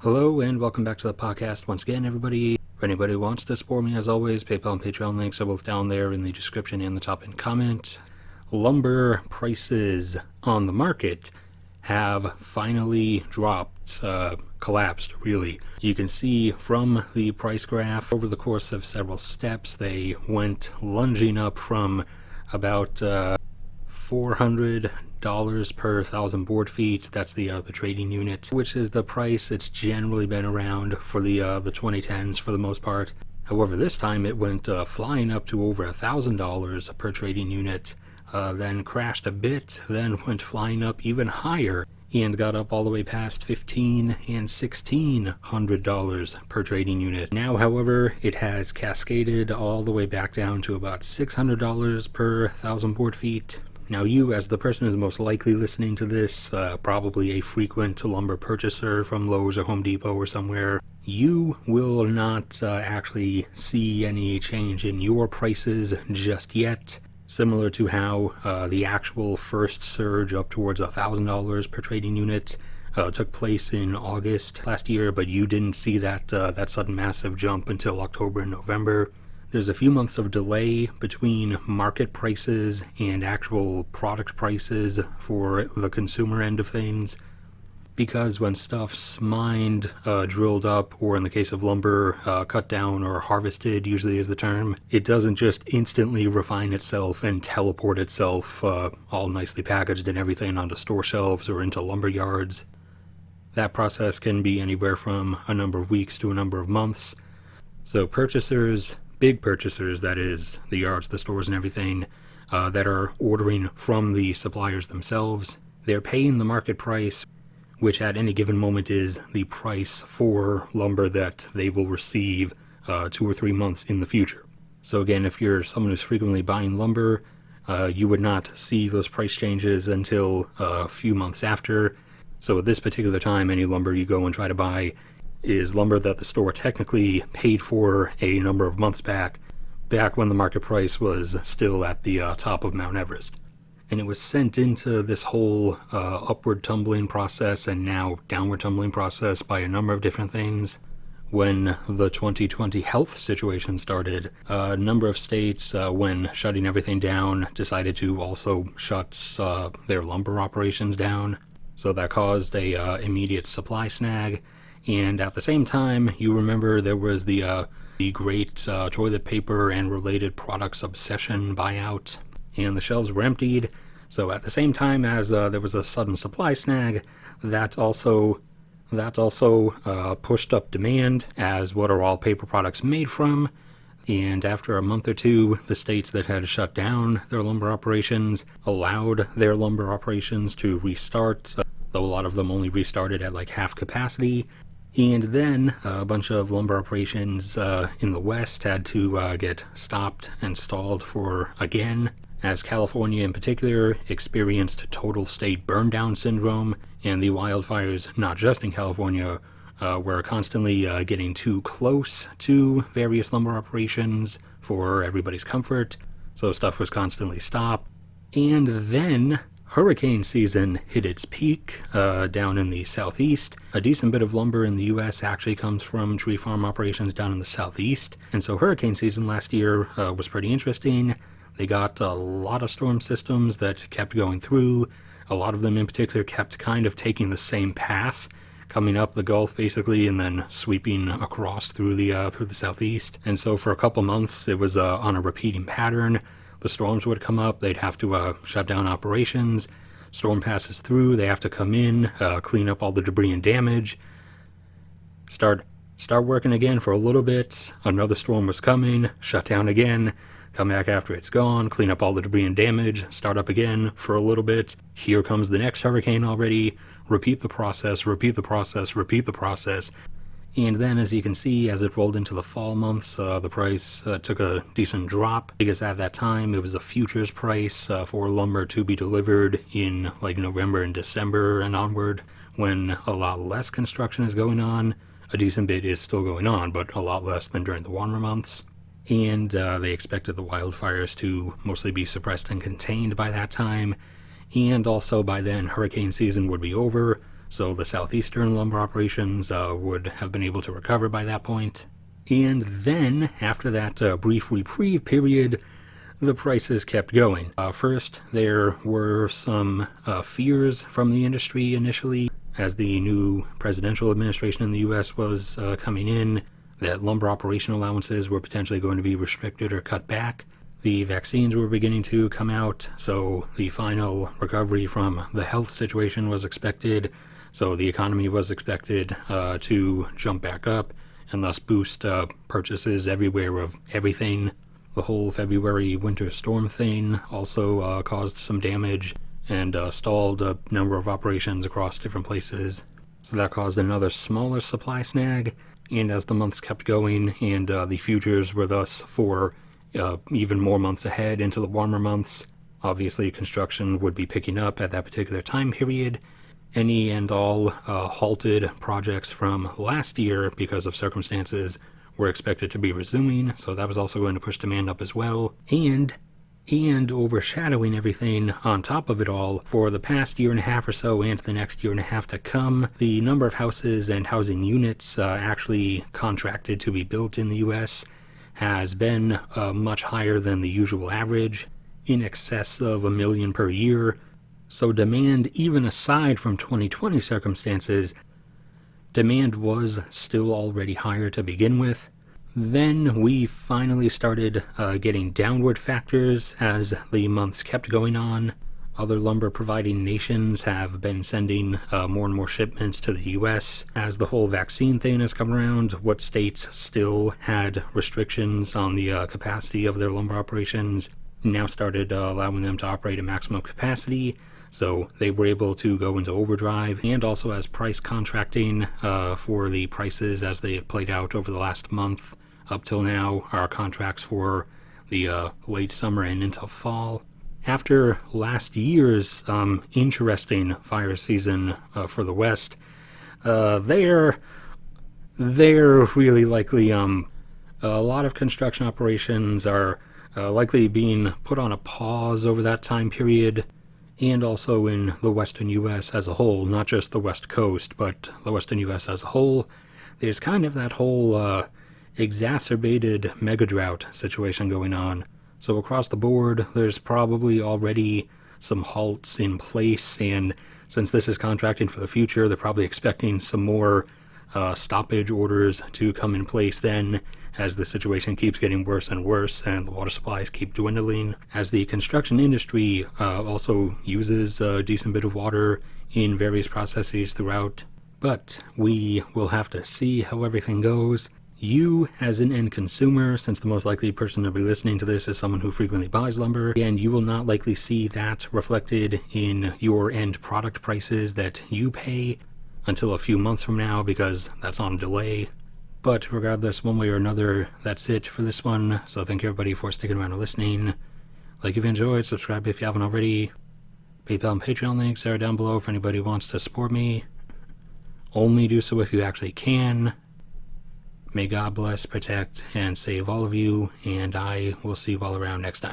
Hello and welcome back to the podcast once again, everybody. If anybody wants to support me, as always, PayPal and Patreon links are both down there in the description and the top end comment. Lumber prices on the market have finally dropped, collapsed, really. You can see from the price graph over the course of several steps, they went lunging up from about $400 per 1,000 board feet. That's the trading unit, which is the price it's generally been around for the 2010s for the most part. However, this time it went flying up to over $1,000 per trading unit, then crashed a bit, then went flying up even higher and got up all the way past $1,500 and $1,600 per trading unit. Now, however, it has cascaded all the way back down to about $600 per 1,000 board feet. Now, you, as the person who's most likely listening to this, probably a frequent lumber purchaser from Lowe's or Home Depot or somewhere, you will not actually see any change in your prices just yet. Similar to how the actual first surge up towards $1,000 per trading unit took place in August last year, but you didn't see that sudden massive jump until October and November. There's a few months of delay between market prices and actual product prices for the consumer end of things, because when stuff's mined, drilled up, or in the case of lumber, cut down or harvested, usually is the term, it doesn't just instantly refine itself and teleport itself all nicely packaged and everything onto store shelves or into lumber yards. That process can be anywhere from a number of weeks to a number of months. So purchasers, big purchasers, that is, the yards, the stores and everything, that are ordering from the suppliers themselves, they're paying the market price, which at any given moment is the price for lumber that they will receive 2 or 3 months in the future. So again, if you're someone who's frequently buying lumber, you would not see those price changes until a few months after. So at this particular time, any lumber you go and try to buy is lumber that the store technically paid for a number of months back when the market price was still at the top of Mount Everest. And it was sent into this whole upward tumbling process and now downward tumbling process by a number of different things. When the 2020 health situation started, a number of states, when shutting everything down, decided to also shut their lumber operations down. So that caused a immediate supply snag. And at the same time, you remember there was the great toilet paper and related products obsession buyout, and the shelves were emptied. So at the same time as there was a sudden supply snag, that also pushed up demand, as what are all paper products made from. And after a month or two, the states that had shut down their lumber operations allowed their lumber operations to restart, though a lot of them only restarted at like half capacity. And then a bunch of lumber operations in the West had to get stopped and stalled for again, as California in particular experienced total state burn down syndrome, and the wildfires, not just in California, were constantly getting too close to various lumber operations for everybody's comfort, so stuff was constantly stopped. And then hurricane season hit its peak down in the southeast. A decent bit of lumber in the U.S. actually comes from tree farm operations down in the southeast, and so hurricane season last year was pretty interesting. They got a lot of storm systems that kept going through. A lot of them in particular kept kind of taking the same path, coming up the Gulf basically and then sweeping across through the southeast. And so for a couple months it was on a repeating pattern. The storms would come up, they'd have to shut down operations. Storm passes through, they have to come in, clean up all the debris and damage, start working again for a little bit. Another storm was coming, shut down again, come back after it's gone, clean up all the debris and damage, start up again for a little bit. Here comes the next hurricane already. Repeat the process, repeat the process, repeat the process. And then, as you can see, as it rolled into the fall months, the price took a decent drop, because at that time it was a futures price for lumber to be delivered in like November and December and onward, when a lot less construction is going on. A decent bit is still going on, but a lot less than during the warmer months. And they expected the wildfires to mostly be suppressed and contained by that time. And also by then, hurricane season would be over, so the southeastern lumber operations would have been able to recover by that point. And then, after that brief reprieve period, the prices kept going. First, there were some fears from the industry initially, as the new presidential administration in the U.S. was coming in, that lumber operation allowances were potentially going to be restricted or cut back. The vaccines were beginning to come out, so the final recovery from the health situation was expected, so the economy was expected to jump back up and thus boost purchases everywhere of everything. The whole February winter storm thing also caused some damage and stalled a number of operations across different places. So that caused another smaller supply snag, and as the months kept going and the futures were thus for even more months ahead into the warmer months, obviously construction would be picking up at that particular time period. Any and all halted projects from last year because of circumstances were expected to be resuming, so that was also going to push demand up as well. And overshadowing everything on top of it all, for the past year and a half or so and the next year and a half to come, the number of houses and housing units actually contracted to be built in the U.S. has been much higher than the usual average, in excess of 1 million per year. So demand, even aside from 2020 circumstances, demand was still already higher to begin with. Then we finally started getting downward factors as the months kept going on. Other lumber providing nations have been sending more and more shipments to the U.S. As the whole vaccine thing has come around, what states still had restrictions on the capacity of their lumber operations now started allowing them to operate at maximum capacity. So they were able to go into overdrive, and also as price contracting for the prices as they have played out over the last month up till now are contracts for the late summer and into fall. After last year's interesting fire season for the West, they're really likely a lot of construction operations are likely being put on a pause over that time period, and also in the western U.S. as a whole, not just the West Coast, but the western U.S. as a whole. There's kind of that whole exacerbated mega drought situation going on. So across the board, there's probably already some halts in place, and since this is contracting for the future, they're probably expecting some more stoppage orders to come in place then, as the situation keeps getting worse and worse and the water supplies keep dwindling. As the construction industry also uses a decent bit of water in various processes throughout. But we will have to see how everything goes. You, as an end consumer, since the most likely person to be listening to this is someone who frequently buys lumber, and you will not likely see that reflected in your end product prices that you pay until a few months from now, because that's on delay. But regardless, one way or another, that's it for this one. So thank you everybody for sticking around and listening. Like if you enjoyed, subscribe if you haven't already. PayPal and Patreon links are down below for anybody who wants to support me. Only do so if you actually can. May God bless, protect, and save all of you, and I will see you all around next time.